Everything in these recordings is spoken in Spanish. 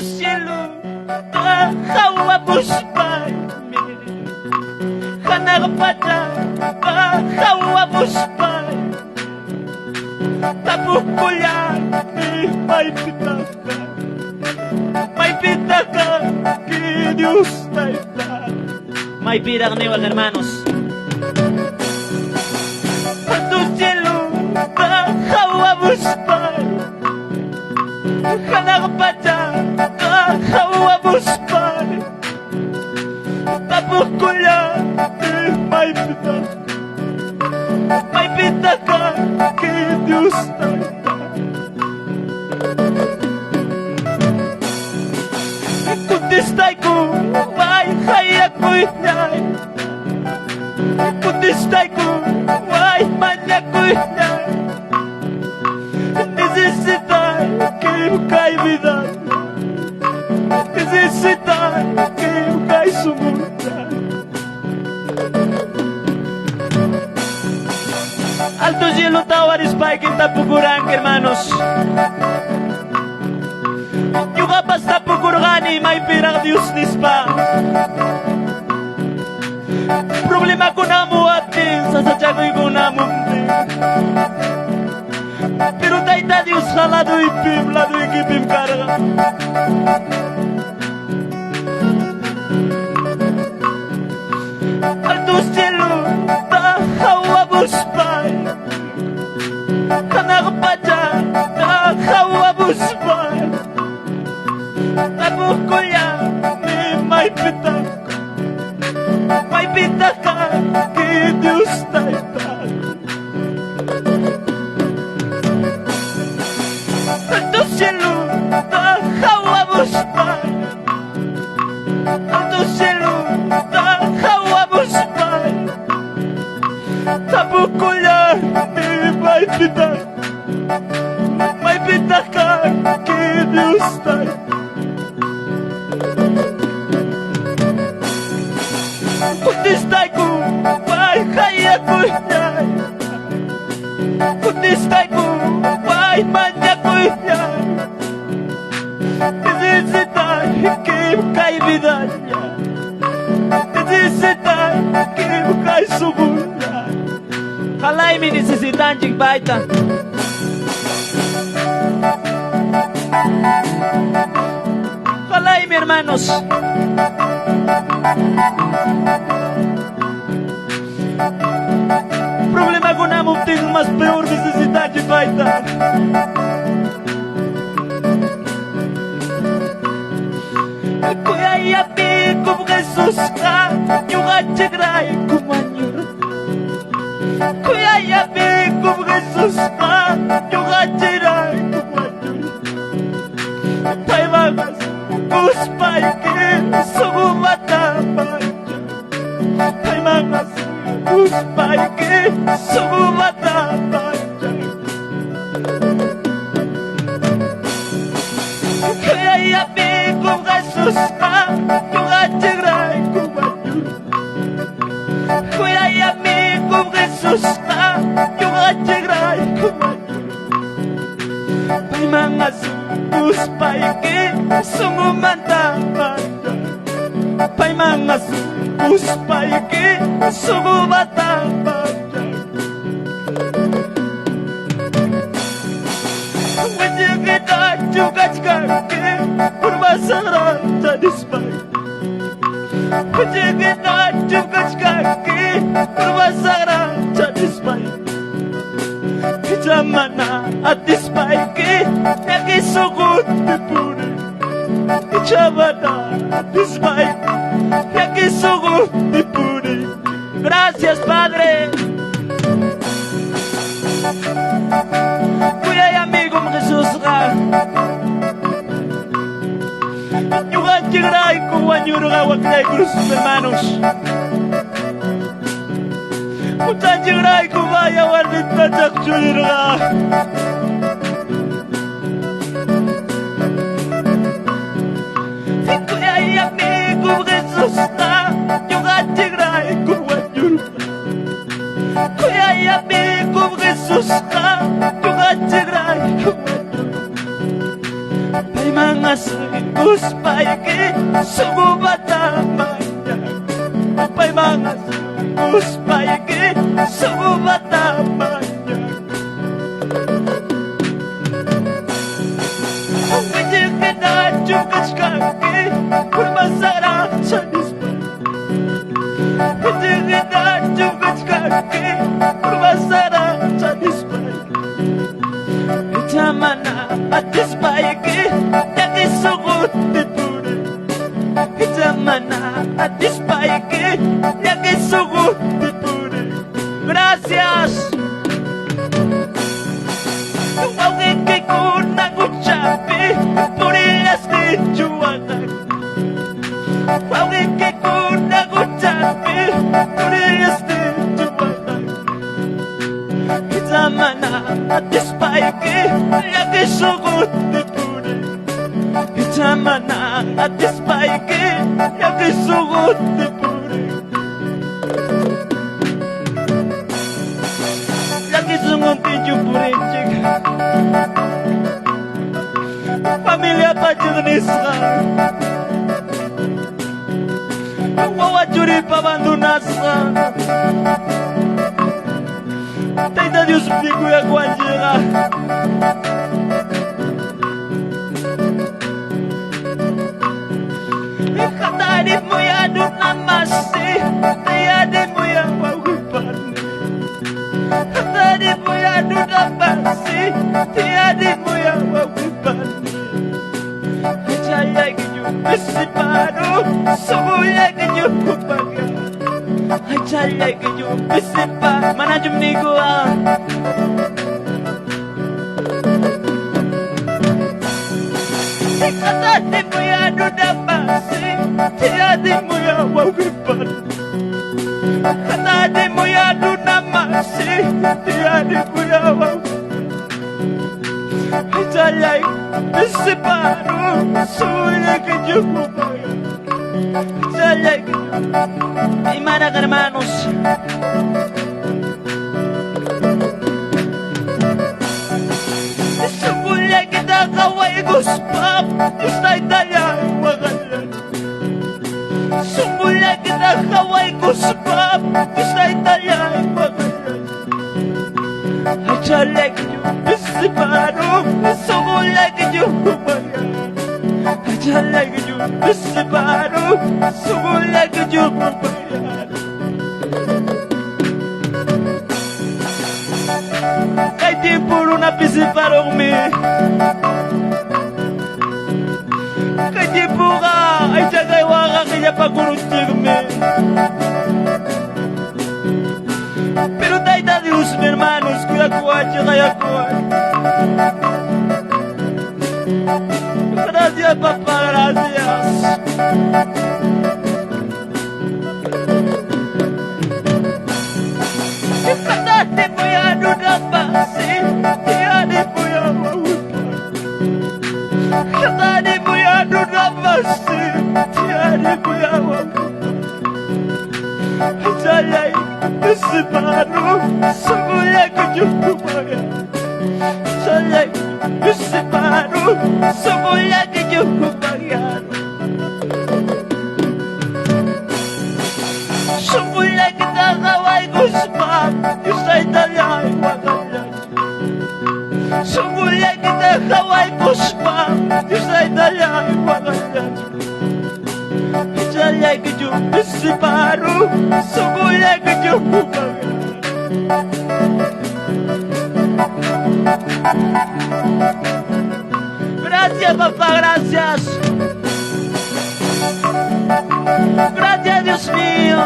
cielo hawa buspay Hanak pada hawa buspay Tapos kuya may pitaka May pitaka que Dios te da May pitaka ni hermanos Tu cielo hawa buspay Hanak pada hawa buspay Tapos kuya may pitaka que Dios te da Kutistay ko ay hayak ko inay Kutistay ko ay manyak ko inay Necesitar que eu caia vida Necesitar que eu caia sumunda Alto cielo tawaris pai que está procurando hermanos Yung kapas na pagkurgani may pirang Diyos nispa Problema ko na mo atin Sasadyagoy ko na mo Pero tayo Diyos na lado ikipim karga Alto cielo hawa buspay Kanak pada hawa buspay Tapos kuya may pitaka que Dios te da Alto cielo hawa buspay Alto cielo hawa buspay Tapos kuya may pitaka que Dios te da Kutistay ko ay kaya ko yan Kutistay ko ay manyak ko yan Necesitar que kay vida niya Necesitar que kay subunda Kalay mi necesitan jing baita Kalay mi hermanos Problema con amo tengo más peor necesidad de baita Kuya yapi como Jesus ka Yung atsigray kumanyur Kuya yapi como Jesus ka Yung atsigray kumanyur Tay bagas Uspay que sugumata Tay bagas Uspay que sugumata Kaya yapi kung Jesus ka Yung atsigray kumanyur Kaya yapi kung Jesus ka Yung atsigray kumanyur May mga uspay que sugumata May mga uspay que sugumata Pwede kita juga kaki Bermasalah jadi spy Pwede kita juga kaki Bermasalah jadi spy Di zaman at spy que Yakisugot di puri Di zaman at spy Yakisugot di puri Gracias Padre Kuya y amigo Jesus ka Yung atsigray ko Wanyuro ka wag na cruz hermanos Kung atsigray ko Vaya wanit na takchuliro ka Kuya y amigo Jesus ka Yung atsigray ko Wanyuro ka Kuya y amigo Jesus ka Yung atsigray ko May mga Guspay-ki sumubatamanya Upay mga Guspay-ki sumubatamanya Uwijil ka na Jukas kaki Kurmasara sa dispay Uwijil ka na Jukas kaki Kurmasara sa dispay Itamana at dispay-ki Yakisugot di puri Itamana at dispay-ki Yakisugot di puri Gracias Wawin kay ko naguchapi Purilas di juwagan Wawin kay ko naguchapi Purilas di juwagan Itamana at dispay-ki Yakisugot di puri Itamana at dispay-ki Yakisugot di puri Yakisugot di puri Familia Pajernisra Wawajuri pabandonasra Taita Dios miku ya kwanjira Katari mo ya dunamasi Tayari mo ya wawipani Katari mo ya dunamasi Tayari mo ya wawipani Hajaya kinyo bisipano Subuya kinyo kupaga Hajaya kinyo bisipa Manajum ni ko Katari mo ya dunamasi Tayari mo ya wawipani Katari mo ya dunamasi Tayari mo ya wawipani Hajaya bisipano Subuya kinyo kupaga Hajaya kinyo Imana ka hermanos Subuya kita kaway guspap Gusta itaya wagalan Subuya kita kaway guspap Gusta itaya wagalan Hajaya kinyo bisipano Subuya kinyo kupaga Hajaya kinyo bisipano Subuya kinyo kupaga Kay di puro na bisipano mi Kay di pura ay jagay waka kaya paguruntig mi Pero tayo Dios mi hermanos kuya kuwachi kaya kuwachi Gracias papá, gracias Katati mo ya dunamasi Tiyari mo ya wawipani Katati mo ya dunamasi Tiyari mo ya wawipani Hajaya bisipano Subuya kinyo kupaga Hajaya bisipano Subuya kinyo kupaga Subuya kita kaway guspap Yusa italiay wagalan Subuya kita kaway guspap Yusa italiay wagalan Hajaya kinyo bisipano Subuya kinyo kupaga Gracias papá, gracias Gracias Dios mío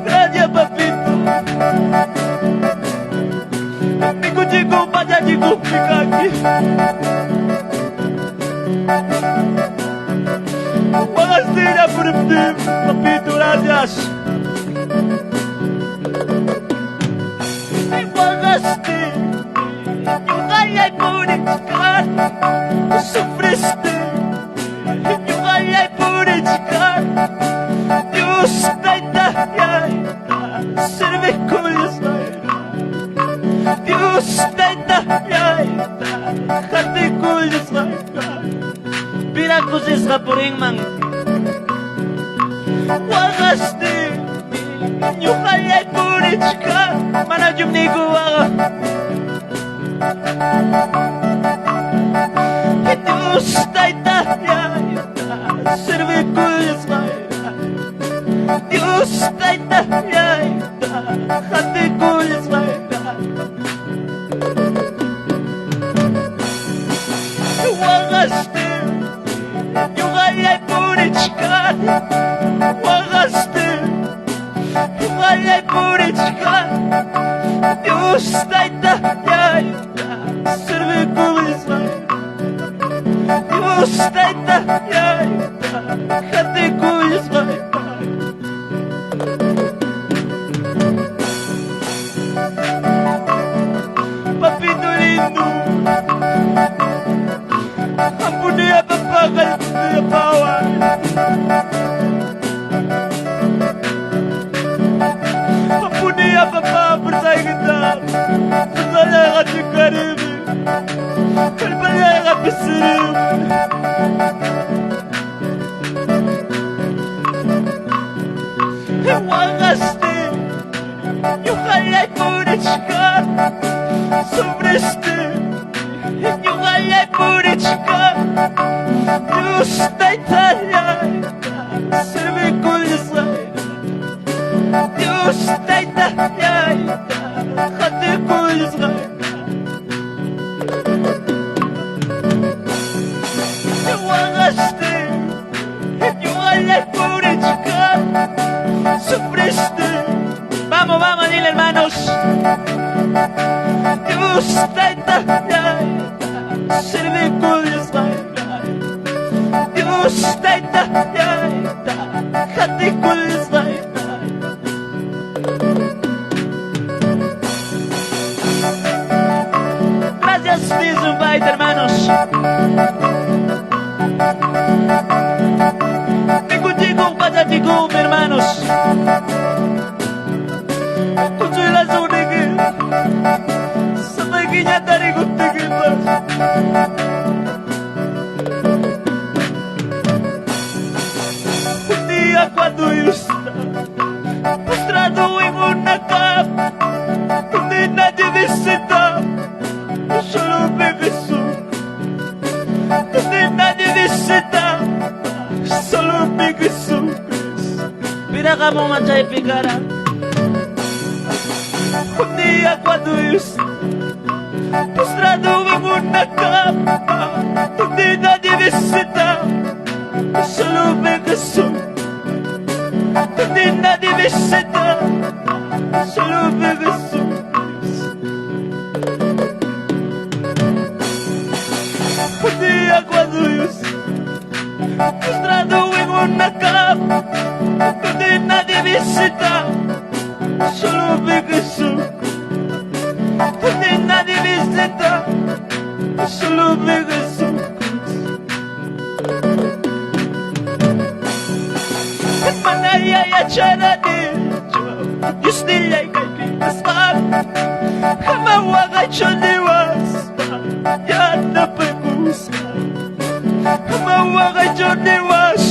Gracias papito Mi kuchiko pachachiko pikaki Wagasira por ti papito, gracias Wagaste Yugayay purichkan Sufriste Yugayay purichkan Dios taitayay Sirve como Dios taitayay kusis kapuring mang wagaste nyukaya purichka manajum ni guwaga Dios taita ya serve kuzma Dios taita ya hati kuzma wagaste nyukaya purichka wagaste nyukaya purichka Dios taita ya serve kuzma Dios taita ya hati kuzma Papito lindo Ampun dia papagal dia bawa Ampun dia papa bersai kita Bersaya hati karim Bersaya hati serim Wagaste Yukalay purichka Sobreste Yukalay purichka Dios taita ya Serve kulisa Dios taita ya Hati kulisa Wagaste Yukalay purichka Sobreste Vamos, vamos, dile hermanos Dios taita ya Serve kulisa Dios taita ya Hati kulisa Gracias, Nizumbayt, hermanos Tico, patatico, hermanos Consuela Zunigi Samaginya dari Gutigi Un día cuando yo estaba postrado en una cama donde nadie visita solo me besó donde nadie visita solo me besó Mira cómo mancha y picara Un día cuando yo estaba postrado en una cama donde nadie visita solo me besó donde nadie visita solo me besó Un día cuando yo estaba postrado en una cama donde nadie visita solo me besó donde nadie visita solo me besó Manaya ya charade Yusnilla y kaipitasman Hamawaga choniwas Ya na pegusa Hamawaga choniwas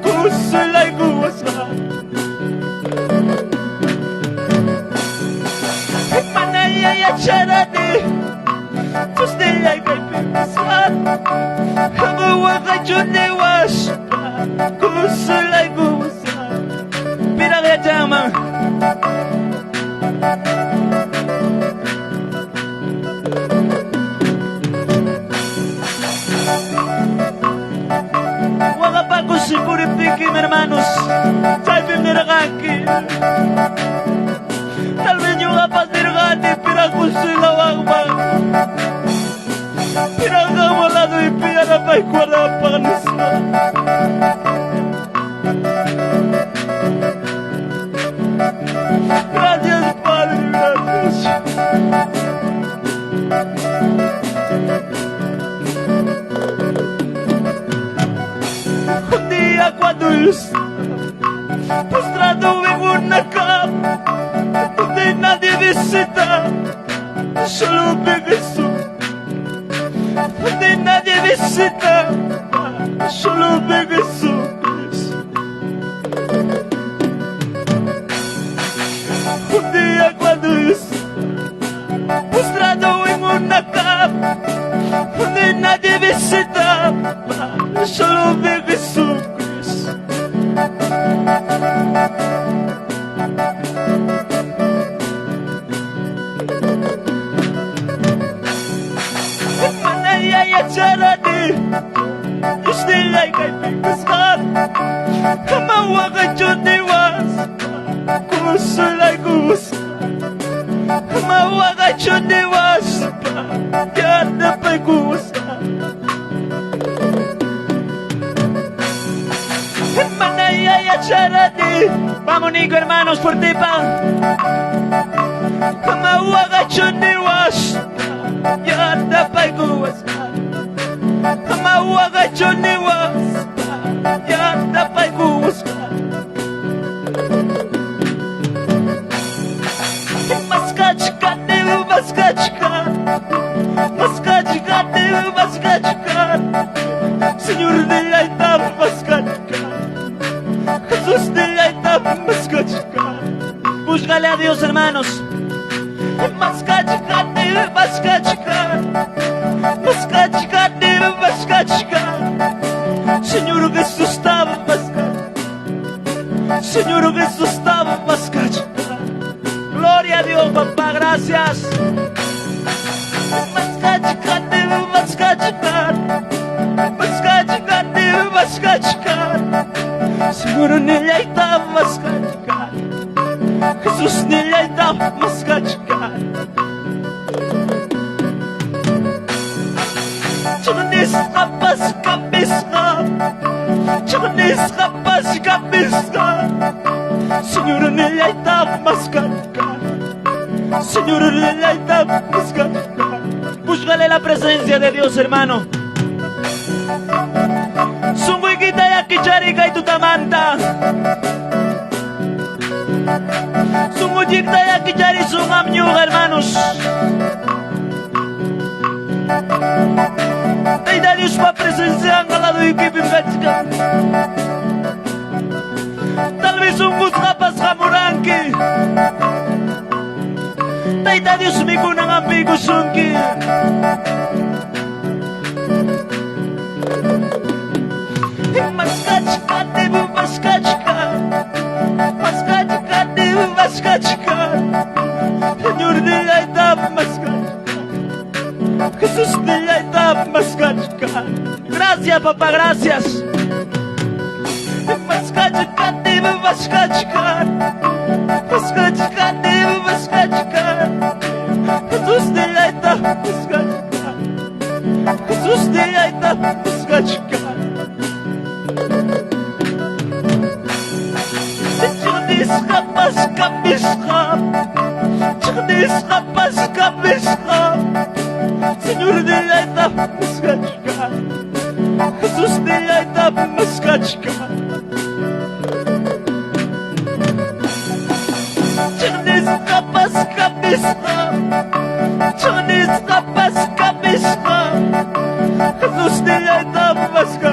Kusulay guwasman Manaya ya charade Yusnilla y kaipitasman Hamawaga choniwas Kusulay guwasman Mira que llama Wagapago si puripikim hermanos Saibim niragaki Tal vez yung kapas niragani Piragusil awagman Piragamolado ipiyanapay ko na panisa Gracias, Padre, gracias. Un día cuando yo estaba postrado en una cama donde nadie visita, solo me besó. Donde nadie visita, solo de Jesús. Un día cuando yo estaba postrado en una cama donde nadie visitaba, solo de Jesús. Manaya ya charade, you still like I think it's hard. Come on, walk a journey was, kuso like kuso. Come on, walk a journey was, yada pa kuso. Manaya ya charade, vamos Nico hermanos, fuerte pa. Come on, walk a journey was. Yada pa kuwas, kamawaga choni was, yada pa kuwas. Maskachka, Señor de la etapa, maskachka, Jesús de la etapa, maskachka. Búscale a Dios, hermanos. Maskachka, Señor Jesús estaba maskachka, Señor Jesús estaba maskachka. Gloria a Dios, papá, gracias. Maskachka, Señor nila estaba maskachka, Jesús nila estaba maskachka. Señor nila estaba maskachka, Señor nila estaba maskachka. Búscale la presencia de Dios, hermano. Sungguh kita ya kicharika itu tamanta. Sungguh kita ya kicari sungam nyuga, hermanos. Taida Dios pa presencia ang kalado ikipim katsika. Tal vez un busca pas kamuranki. Taida Dios miku nang ambigu sungki. Maskachka, Señor de la etapa, maskachka, Jesús de la etapa, maskachka. Gracias, papá, gracias. Maskachka, maskachka, maskachka, Jesús de la etapa, maskachka, Jesús de la etapa, maskachka. Señor de la etapa, maskachka, Jesús de la etapa, maskachka. Jesús de la etapa, maskachka,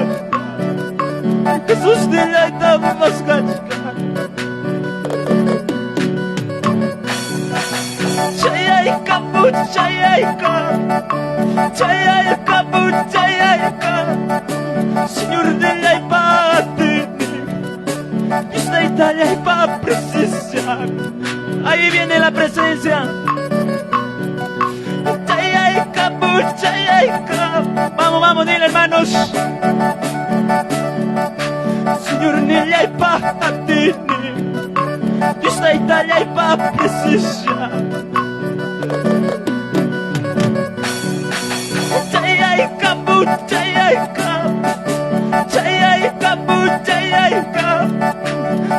Jesús de la etapa, maskachka. Señor de la Ipatini, Dios de Italia Ipa presencia. Ahí viene la presencia. Vamos, vamos, dile, hermanos. Señor de la Ipatini, Dios de Italia Ipa presencia.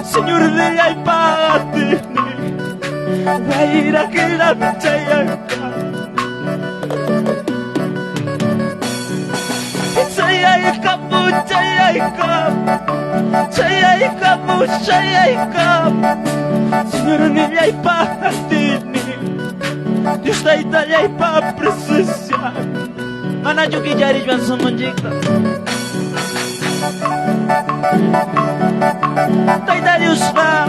Señor de la Ipatini, Waira que la chayaka, chayaka, Señor de la Ipatini, Dios de Italia Ipa presencia. Mana Juki Jari Juan Sumunjikta. Taita Dios va.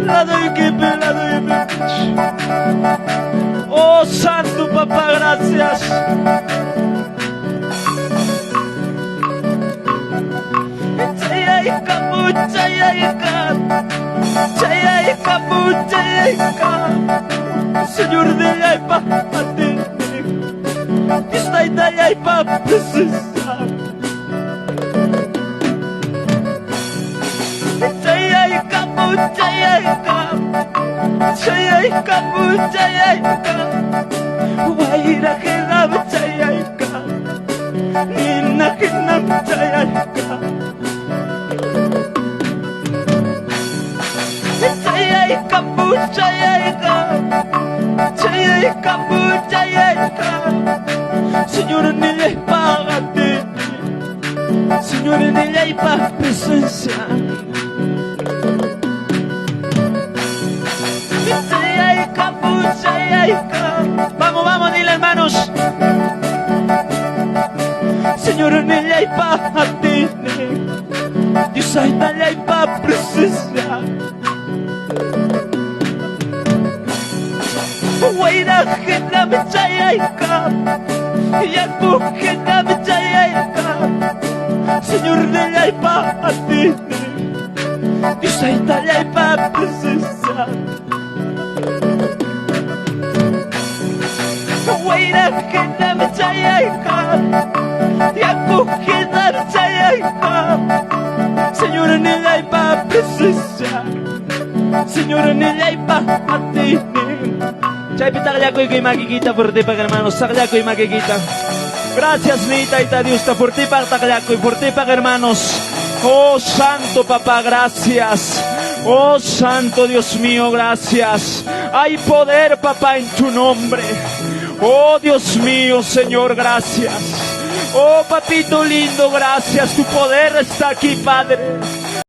La doy que me, la doy me. Oh Santo Papá, gracias. Chayayka, chayayka, chayayka, chayayka. Señor de Yaipa, atende. Está de Yaipa, precisa. Chayayka, chayayka, chayayka, chayayka. Waira que la chayayka, nina que la chayayka. Chayayka, chayayka, chayayka, chayayka. Señor en ella hay pagate, Señor en ella hay presencia. Chayayka, chayayka. Vamos, vamos, dile hermanos. Señor en ella hay pagate, Dios ahí en ella hay presencia. Waira que la chayayka, yaku que la chayayka. Señor de la atende, Dios ahí está la presencia. Waira que la chayayka, yaku que la chayayka. Señor en el presencia, Señor en el atende. Chaypita kayako y makikita fuerte para hermanos, sakayako y makikita. Gracias mi taita Dios, ta fuerte para takayako y fuerte para hermanos. Oh Santo Papá, gracias. Oh Santo Dios mío, gracias. Hay poder, Papá, en tu nombre. Oh Dios mío, Señor, gracias. Oh Papito lindo, gracias. Tu poder está aquí, Padre.